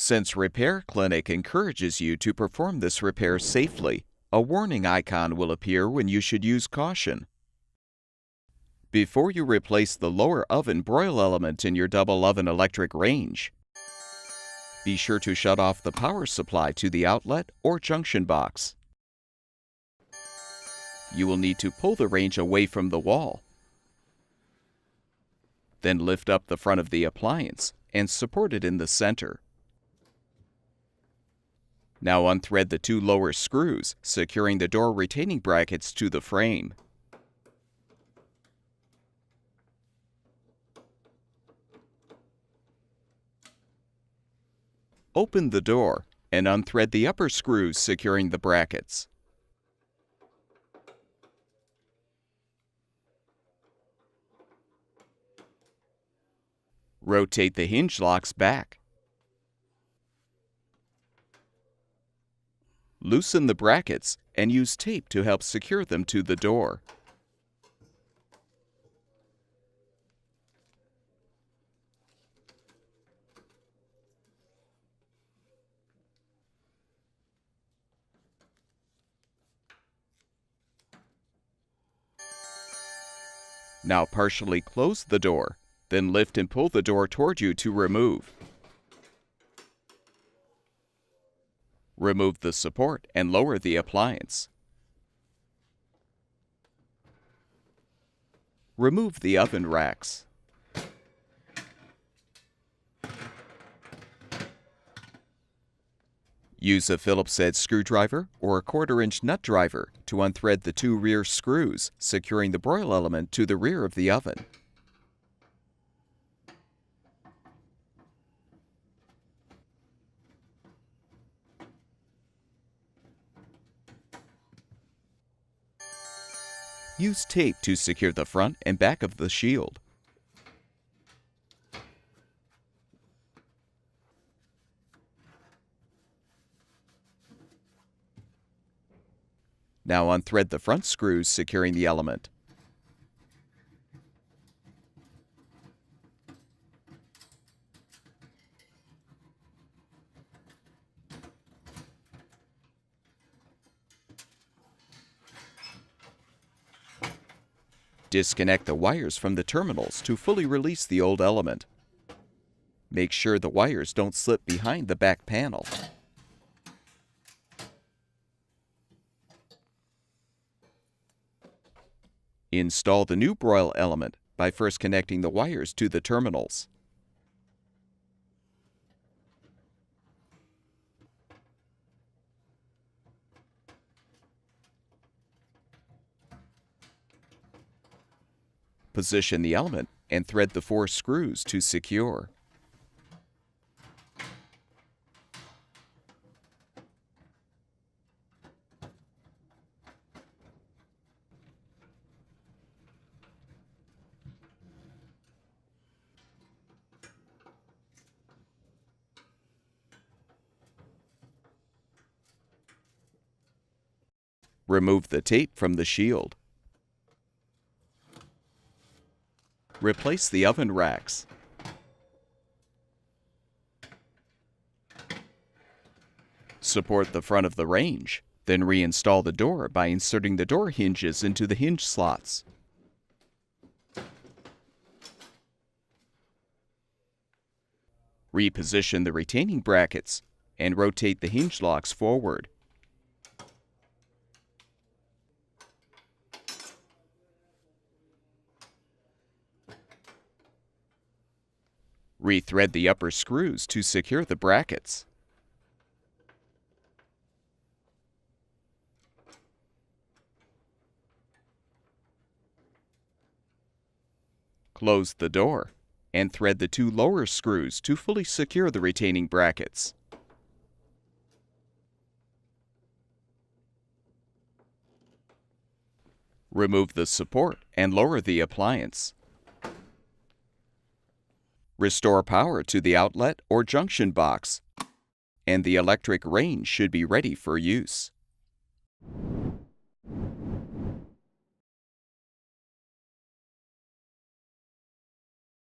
Since Repair Clinic encourages you to perform this repair safely, a warning icon will appear when you should use caution. Before you replace the lower oven broil element in your double oven electric range, be sure to shut off the power supply to the outlet or junction box. You will need to pull the range away from the wall. Then lift up the front of the appliance and support it in the center. Now unthread the two lower screws, securing the door retaining brackets to the frame. Open the door and unthread the upper screws securing the brackets. Rotate the hinge locks back. Loosen the brackets and use tape to help secure them to the door. Now partially close the door, then lift and pull the door toward you to remove. Remove the support and lower the appliance. Remove the oven racks. Use a Phillips head screwdriver or a 1/4-inch nut driver to unthread the two rear screws, securing the broil element to the rear of the oven. Use tape to secure the front and back of the shield. Now unthread the front screws securing the element. Disconnect the wires from the terminals to fully release the old element. Make sure the wires don't slip behind the back panel. Install the new broil element by first connecting the wires to the terminals. Position the element and thread the 4 screws to secure. Remove the tape from the shield. Replace the oven racks. Support the front of the range, then reinstall the door by inserting the door hinges into the hinge slots. Reposition the retaining brackets and rotate the hinge locks forward. Rethread the upper screws to secure the brackets. Close the door and thread the 2 lower screws to fully secure the retaining brackets. Remove the support and lower the appliance. Restore power to the outlet or junction box, and the electric range should be ready for use.